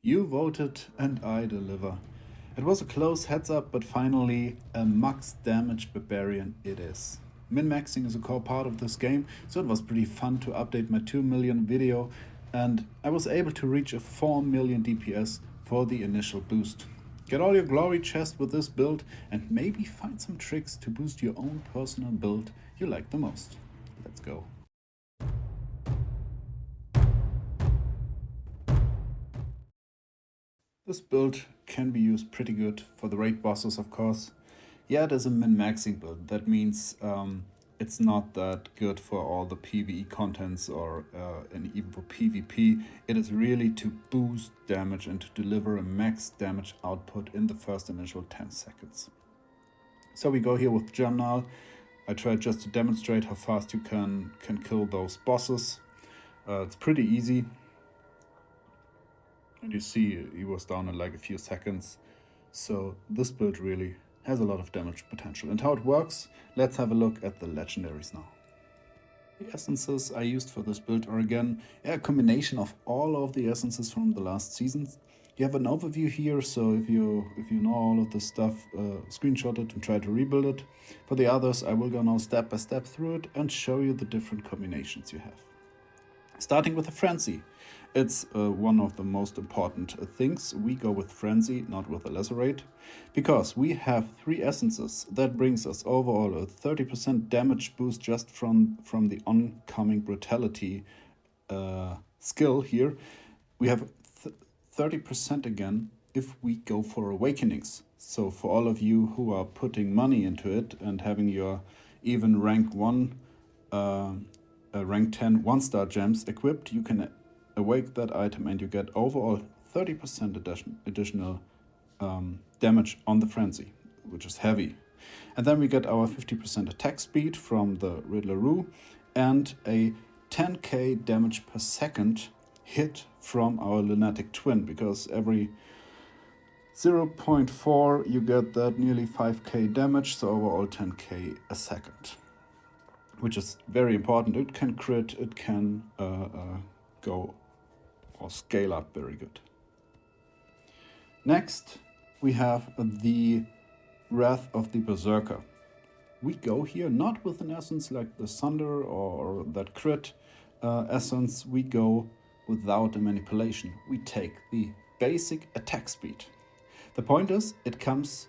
You voted and I deliver. It was a close heads up, but finally a max damage barbarian it is. Min-maxing is a core part of this game, so it was pretty fun to update my 2 million video, and I was able to reach a 4 million DPS for the initial boost. Get all your glory chest with this build and maybe find some tricks to boost your own personal build you like the most. Let's go. This build can be used pretty good for the raid bosses, of course. Yeah, it is a min-maxing build. That means it's not that good for all the PvE contents or and even for PvP. It is really to boost damage and to deliver a max damage output in the first initial 10 seconds. So we go here with Germinal. I tried just to demonstrate how fast you can kill those bosses. It's pretty easy. And you see he was down in like a few seconds. So this build really has a lot of damage potential. And how it works, let's have a look at the Legendaries now. The essences I used for this build are again a combination of all of the essences from the last seasons. You have an overview here, so if you know all of this stuff, screenshot it and try to rebuild it. For the others, I will go now step by step through it and show you the different combinations you have. Starting with the Frenzy. It's one of the most important things. We go with Frenzy, not with a Lacerate, because we have 3 essences. That brings us overall a 30% damage boost just from the Oncoming Brutality skill here. We have 30% again if we go for Awakenings. So for all of you who are putting money into it and having your even rank 1 rank 10 1-star gems equipped, you can awake that item and you get overall 30% additional damage on the Frenzy, which is heavy. And then we get our 50% attack speed from the Riddlerue and a 10k damage per second hit from our Lunatic twin, because every 0.4 you get that nearly 5k damage, so overall 10k a second, which is very important. It can crit, it can go or scale up very good. Next, we have the Wrath of the Berserker. We go here not with an essence like the Sunder or that crit essence. We go without a manipulation. We take the basic attack speed. The point is, it comes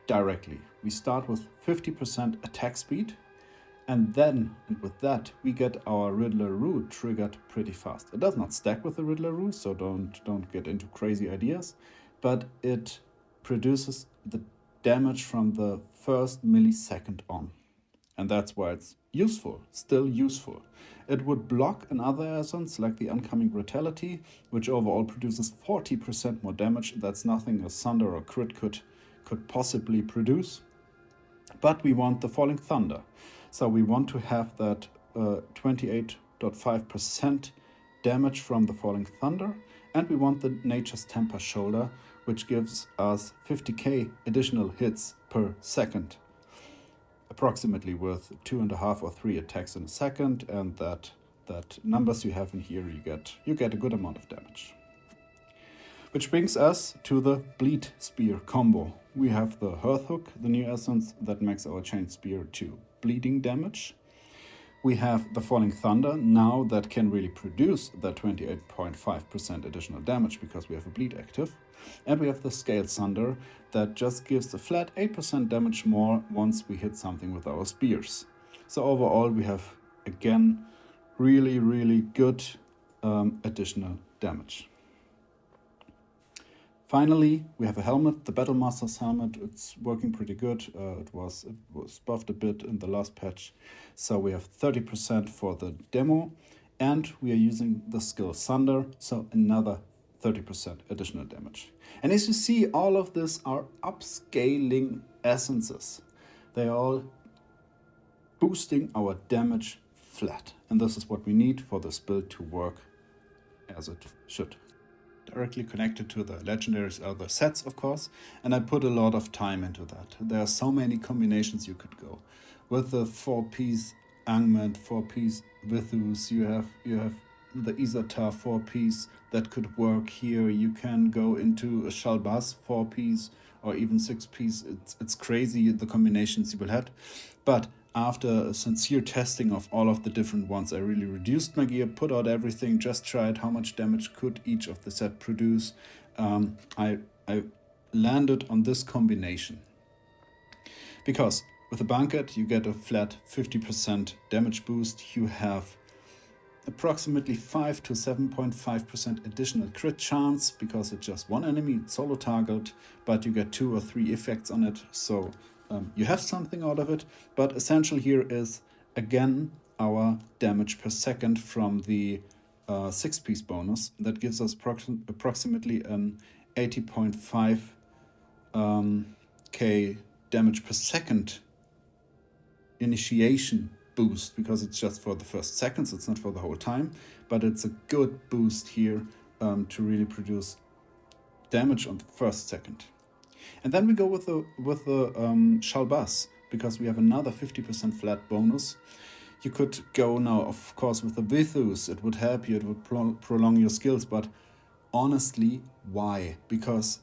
directly. We start with 50% attack speed, and then, and with that, we get our Riddlerue triggered pretty fast. It does not stack with the Riddlerue, so don't get into crazy ideas, but it produces the damage from the first millisecond on. And that's why it's useful, still useful. It would block another essence like the Oncoming Brutality, which overall produces 40% more damage. That's nothing a Sunder or crit could possibly produce. But we want the Falling Thunder. So we want to have that 28.5% damage from the Falling Thunder, and we want the Nature's Temper Shoulder, which gives us 50k additional hits per second, approximately with 2.5 or 3 attacks in a second, and that numbers you have in here, you get a good amount of damage. Which brings us to the Bleed Spear combo. We have the Hearth Hook, the new essence that makes our Chain Spear to bleeding damage. We have the Falling Thunder, now that can really produce that 28.5% additional damage because we have a bleed active. And we have the Scalesunder that just gives a flat 8% damage more once we hit something with our spears. So overall we have, again, really good additional damage. Finally, we have a helmet, the Battlemasters helmet. It's working pretty good. It was buffed a bit in the last patch. So we have 30% for the demo, and we are using the Scalesunder, so another 30% additional damage. And as you see, all of this are upscaling essences. They are all boosting our damage flat. And this is what we need for this build to work as it should. Directly connected to the Legendaries are the sets, of course, and I put a lot of time into that. There are so many combinations you could go. With the 4-piece Angment, 4-piece Vithus, you have the Izatar 4-piece that could work here. You can go into a Shalbass 4-piece or even 6-piece. It's crazy the combinations you will have. But after a sincere testing of all of the different ones, I really reduced my gear, put out everything, just tried how much damage could each of the set produce. I landed on this combination. Because with a Banquet, you get a flat 50% damage boost. You have approximately 5 to 7.5% additional crit chance, because it's just one enemy, it's solo target, but you get 2 or 3 effects on it. So you have something out of it. But essential here is, again, our damage per second from the 6-piece bonus. That gives us approximately an 80.5 K damage per second initiation boost, because it's just for the first seconds, it's not for the whole time, but it's a good boost here to really produce damage on the first second. And then we go with the Shalbass, because we have another 50% flat bonus. You could go now, of course, with the Vithus. It would help you, it would prolong your skills, but honestly, why? Because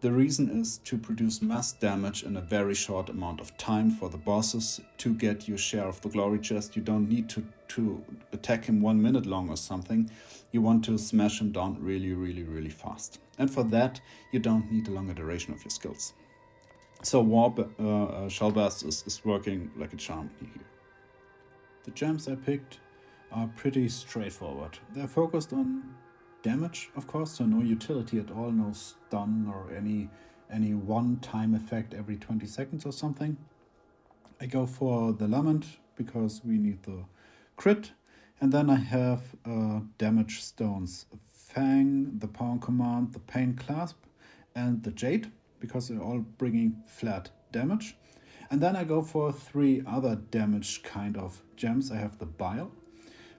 the reason is to produce mass damage in a very short amount of time for the bosses to get your share of the glory chest. You don't need to attack him 1 minute long or something. You want to smash him down really, really, really fast. And for that, you don't need a longer duration of your skills. So Shalbass is working like a charm here. The gems I picked are pretty straightforward. They're focused on damage, of course, so no utility at all, no stun or any one-time effect every 20 seconds or something. I go for the Lament because we need the crit, and then I have damage stones: Fang, the Power Command, the Pain Clasp, and the Jade, because they're all bringing flat damage. And then I go for 3 other damage kind of gems. I have the Bile,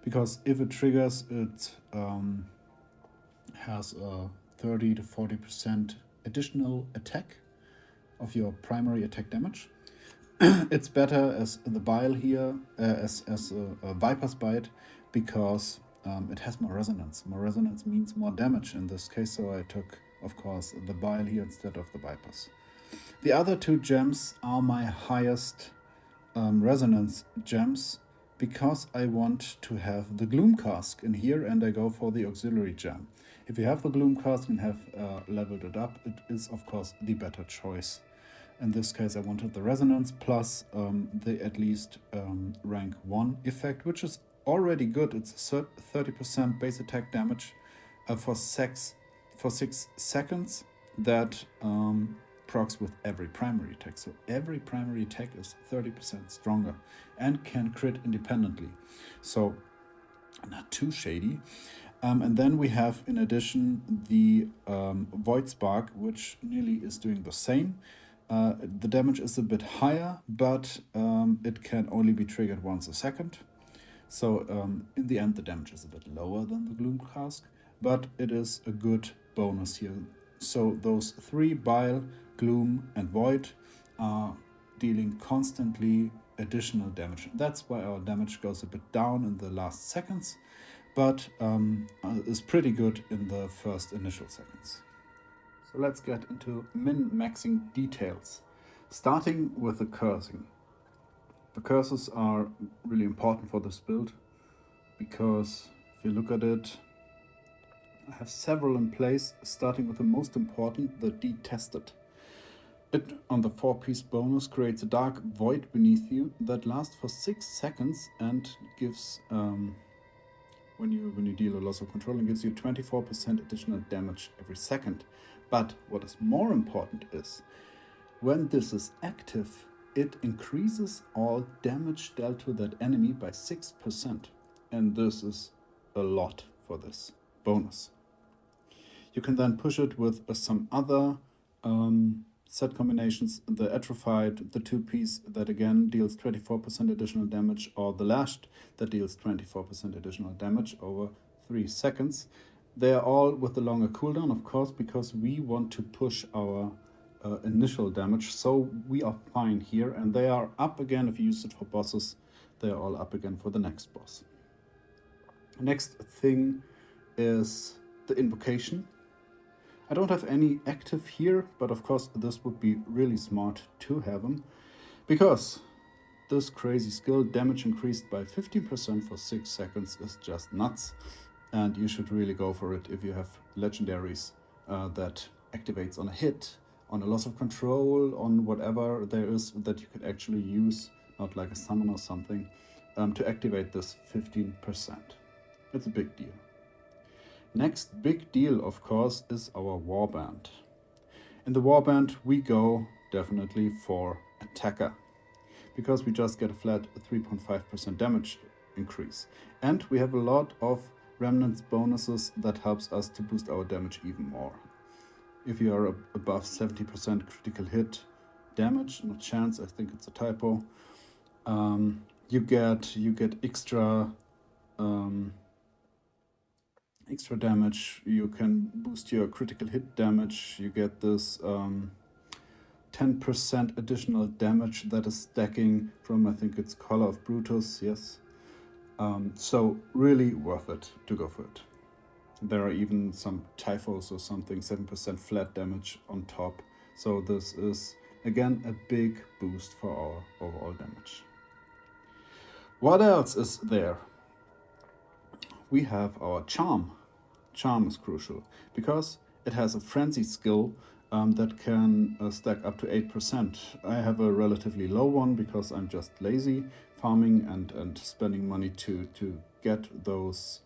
because if it triggers, it has a 30 to 40% additional attack of your primary attack damage. It's better as the Bile here, as a Viper's Bite, because it has more resonance. More resonance means more damage in this case, so I took, of course, the Bile here instead of the Vipers. The other 2 gems are my highest resonance gems, because I want to have the Gloom Cask in here, and I go for the auxiliary gem. If you have the Gloom Cask and have leveled it up, it is of course the better choice. In this case, I wanted the resonance plus the at least rank 1 effect, which is already good. It's 30% base attack damage for 6 seconds that procs with every primary attack. So every primary attack is 30% stronger and can crit independently. So not too shady. And then we have, in addition, the Void Spark, which nearly is doing the same. The damage is a bit higher, but it can only be triggered once a second. So in the end, the damage is a bit lower than the Gloom Cask, but it is a good bonus here. So those 3, Bile, Gloom, and Void, are dealing constantly additional damage. That's why our damage goes a bit down in the last seconds, but is pretty good in the first initial seconds. So let's get into min-maxing details, starting with the cursing. The curses are really important for this build, because if you look at it, I have several in place, starting with the most important, the Detestet. It, on the 4-piece bonus, creates a dark void beneath you that lasts for 6 seconds and gives, when you deal a loss of control, it gives you 24% additional damage every second. But what is more important is, when this is active, it increases all damage dealt to that enemy by 6%. And this is a lot for this bonus. You can then push it with some other set combinations: the Atrophied, the 2-piece that again deals 24% additional damage, or the Lashed that deals 24% additional damage over 3 seconds. They are all with the longer cooldown, of course, because we want to push our initial damage, so we are fine here, and they are up again if you use it for bosses. They are all up again for the next boss. Next thing is the invocation. I don't have any active here, but of course this would be really smart to have them, because this crazy skill, damage increased by 15% for 6 seconds, is just nuts. And you should really go for it if you have legendaries that activates on a hit, on a loss of control, on whatever there is that you could actually use, not like a summon or something, to activate this 15%. It's a big deal. Next big deal, of course, is our warband. In the warband, we go definitely for attacker, because we just get a flat 3.5% damage increase. And we have a lot of remnants bonuses that helps us to boost our damage even more. If you are above 70% critical hit damage, not chance, I think it's a typo, you get extra extra damage. You can boost your critical hit damage. You get this 10% additional damage that is stacking from, I think it's Collar of Brutus, yes. So really worth it to go for it. There are even some typhos or something, 7% flat damage on top. So this is, again, a big boost for our overall damage. What else is there? We have our Charm. Charm is crucial because it has a frenzy skill that can stack up to 8%. I have a relatively low one because I'm just lazy, farming and spending money to get those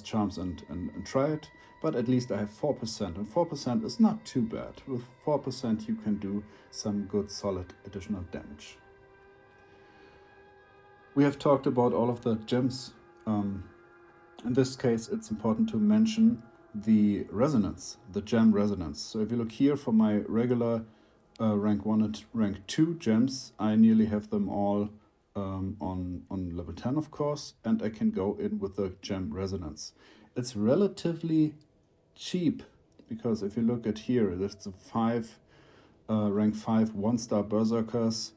charms and try it. But at least I have 4%, and 4% is not too bad. With 4% you can do some good solid additional damage. We have talked about all of the gems. In this case, it's important to mention the resonance, the gem resonance. So if you look here for my regular rank 1 and rank 2 gems, I nearly have them all on level 10, of course, and I can go in with the gem resonance. It's relatively cheap, because if you look at here, there's the rank 5 1-star berserkers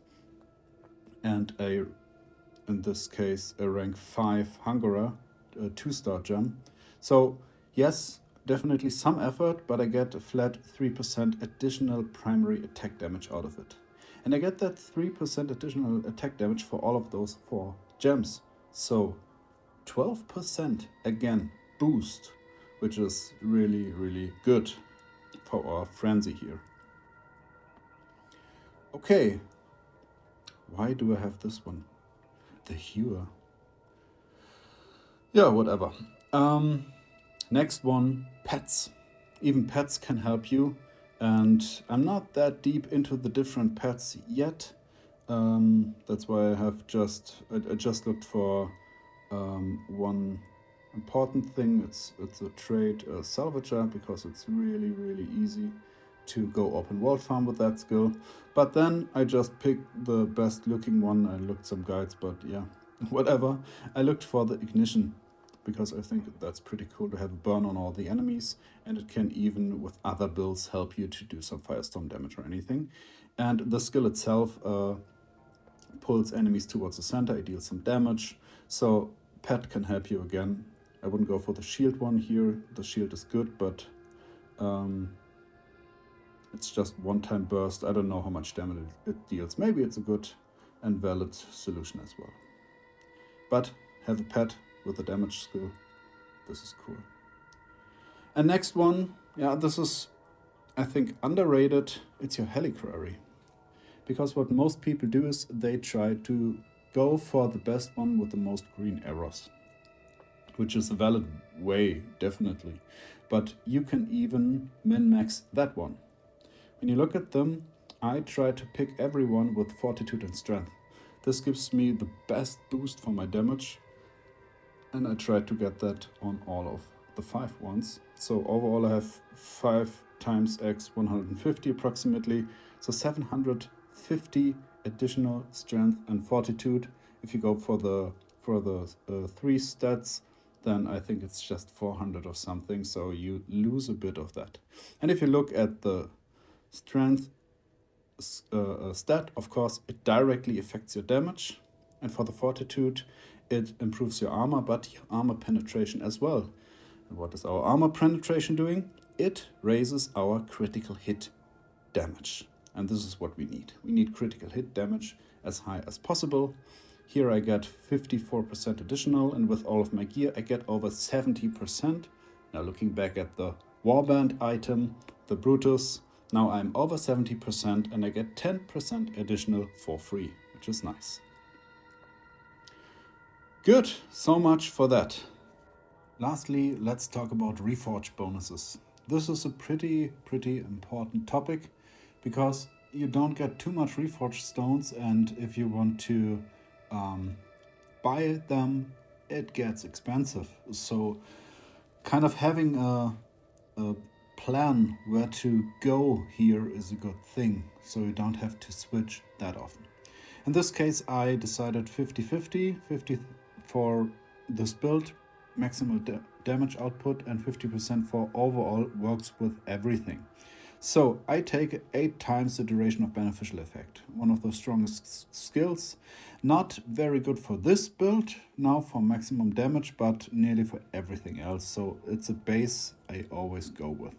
and in this case a rank 5 hungerer, a 2-star gem. So yes, definitely some effort, but I get a flat 3% additional primary attack damage out of it. And I get that 3% additional attack damage for all of those 4 gems. So 12% again boost, which is really, really good for our frenzy here. Okay, why do I have this one? The Hewer. Yeah, whatever. Next one, pets. Even pets can help you, and I'm not that deep into the different pets yet. That's why I have I just looked for one important thing. It's a trade salvager, because it's really, really easy to go open world farm with that skill. But then I just picked the best looking one. I looked some guides, but yeah, whatever. I looked for the ignition, because I think that's pretty cool to have a burn on all the enemies, and it can even with other builds help you to do some firestorm damage or anything. And the skill itself pulls enemies towards the center, it deals some damage. So pet can help you again. I wouldn't go for the shield one here. The shield is good, but it's just one-time burst. I don't know how much damage it deals. Maybe it's a good and valid solution as well. But have a pet with a damage skill. This is cool. And next one, yeah, this is, I think, underrated. It's your Reliquary. Because what most people do is they try to go for the best one with the most green arrows, which is a valid way, definitely. But you can even min-max that one. When you look at them, I try to pick everyone with Fortitude and Strength. This gives me the best boost for my damage, and I try to get that on all of the 5 ones. So overall I have 5 times x 150 approximately, so 750 additional strength and fortitude. If you go for the 3 stats, then I think it's just 400 or something, so you lose a bit of that. And if you look at the strength stat, of course, it directly affects your damage. And for the fortitude, it improves your armor, but your armor penetration as well. And what is our armor penetration doing? It raises our critical hit damage. And this is what we need. We need critical hit damage as high as possible. Here I get 54% additional, and with all of my gear I get over 70%. Now looking back at the warband item, the Brutus, now I'm over 70% and I get 10% additional for free, which is nice. Good, so much for that. Lastly, let's talk about Reforge bonuses. This is a pretty important topic because you don't get too much Reforge stones, and if you want to buy them, it gets expensive. So kind of having a plan where to go here is a good thing, so you don't have to switch that often. In this case, I decided 50-50, 50 for this build, maximal damage output, and 50% for overall works with everything. So I take 8 times the duration of beneficial effect, one of the strongest skills. Not very good for this build, now for maximum damage, but nearly for everything else. So it's a base I always go with.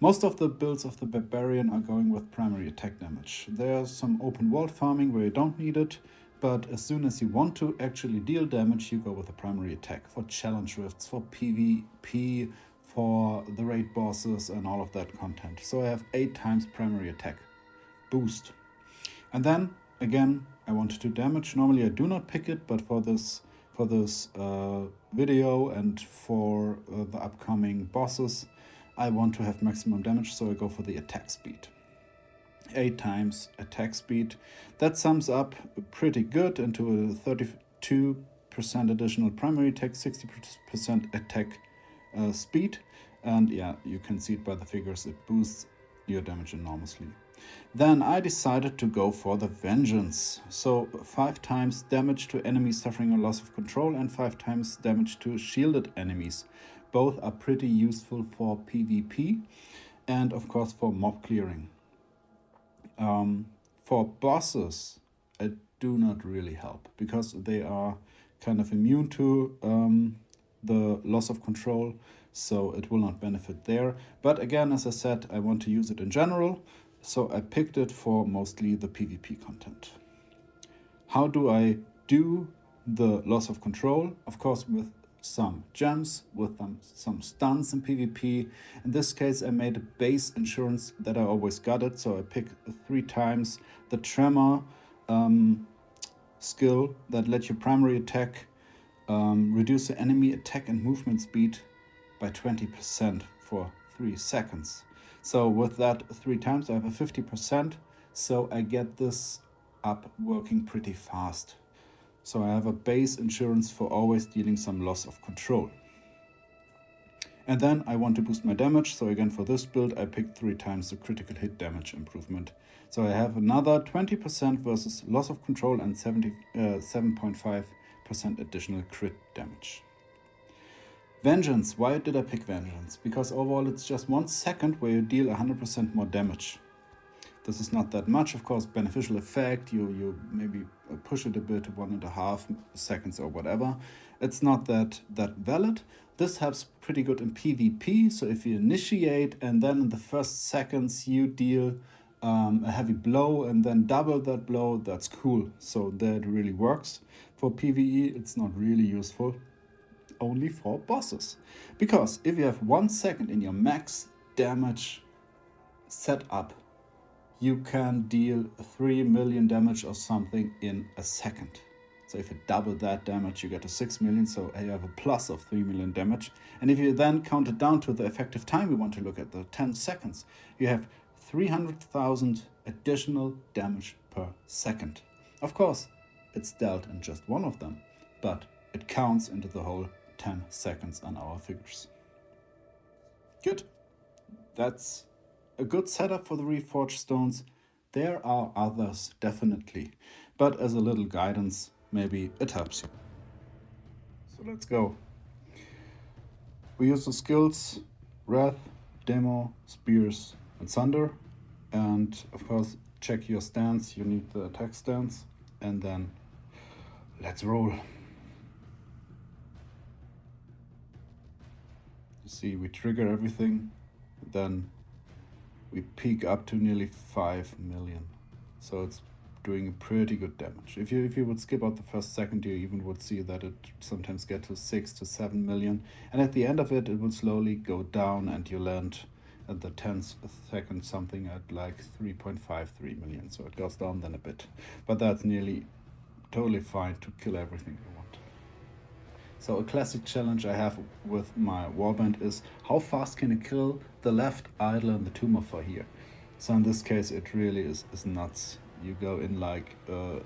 Most of the builds of the Barbarian are going with primary attack damage. There's some open world farming where you don't need it, but as soon as you want to actually deal damage, you go with a primary attack for challenge rifts, for PvP, for the raid bosses and all of that content. So I have 8 times primary attack boost. And then again, I want to do damage. Normally I do not pick it, but for this video and for the upcoming bosses, I want to have maximum damage, so I go for the attack speed. 8 times attack speed. That sums up pretty good into a 32% additional primary attack, 60% attack speed, and yeah, you can see it by the figures, it boosts your damage enormously. Then I decided to go for the Vengeance. So 5 times damage to enemies suffering a loss of control and 5 times damage to shielded enemies. Both are pretty useful for PvP and of course for mob clearing. For bosses, it do not really help because they are kind of immune to the loss of control, so it will not benefit there. But again, as I said, I want to use it in general, so I picked it for mostly the PvP content. How do I do the loss of control? Of course, with some gems, with some stuns in PvP. In this case, I made a base insurance that I always got it, so I pick 3 times the Tremor skill that lets you primary attack reduce the enemy attack and movement speed by 20% for 3 seconds. So with that 3 times, I have a 50%, so I get this up working pretty fast. So I have a base insurance for always dealing some loss of control. And then I want to boost my damage, so again for this build I picked 3 times the critical hit damage improvement. So I have another 20% versus loss of control and 7.5% additional crit damage. Vengeance. Why did I pick Vengeance? Because overall it's just 1 second where you deal 100% more damage. This is not that much, of course, beneficial effect, you maybe push it a bit to 1.5 seconds or whatever. It's not that valid. This helps pretty good in PvP, so if you initiate and then in the first seconds you deal a heavy blow and then double that blow, that's cool. So that really works. For PvE, it's not really useful, only for bosses. Because if you have 1 second in your max damage setup, you can deal 3 million damage or something in a second. So if you double that damage, you get to 6 million, so you have a plus of 3 million damage. And if you then count it down to the effective time we want to look at, the 10 seconds, you have 300,000 additional damage per second. Of course, it's dealt in just one of them, but it counts into the whole 10 seconds on our figures. Good. That's a good setup for the Reforged stones. There are others, definitely, but as a little guidance, maybe it helps you. So let's go. We use the skills Wrath, Demo, Spears, and Sunder, and of course check your stance. You need the attack stance, and then let's roll. See, we trigger everything, then we peak up to nearly 5 million. So it's doing pretty good damage. If you would skip out the first second, you even would see that it sometimes get to 6 to 7 million. And at the end of it, it will slowly go down and you land at the 10th second something at like 3.53 million. So it goes down then a bit. But that's nearly totally fine to kill everything you want. So a classic challenge I have with my warband is how fast can I kill the left idler and the Tomb of Heyyy. So in this case it really is nuts. You go in like 2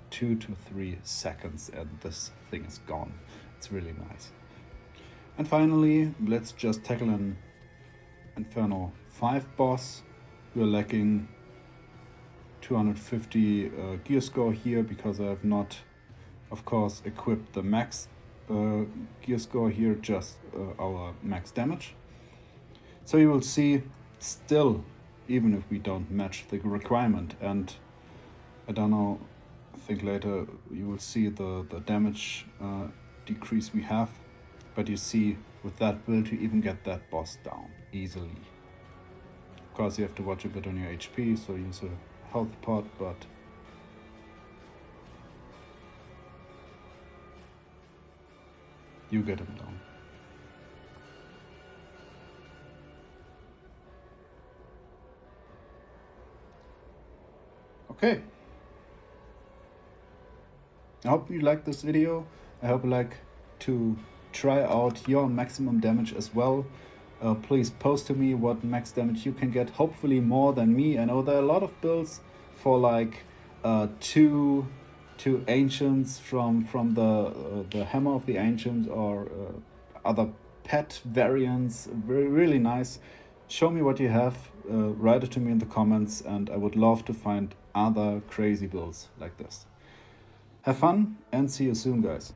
to 3 seconds and this thing is gone. It's really nice. And finally, let's just tackle an Inferno 5 boss. We're lacking 250 gear score here because I have not, of course, equipped the max gear score here, just our max damage. So you will see still, even if we don't match the requirement, and I don't know, I think later you will see the damage decrease we have, but you see with that build you even get that boss down easily. Of course you have to watch a bit on your HP, so use a health pot, but you get him down. Okay. I hope you liked this video. I hope you like to try out your maximum damage as well. Please post to me what max damage you can get, hopefully more than me. I know there are a lot of builds for like two ancients from the Hammer of the Ancients, or other pet variants. Really nice. Show me what you have, write it to me in the comments, and I would love to find other crazy builds like this. Have fun and see you soon, guys.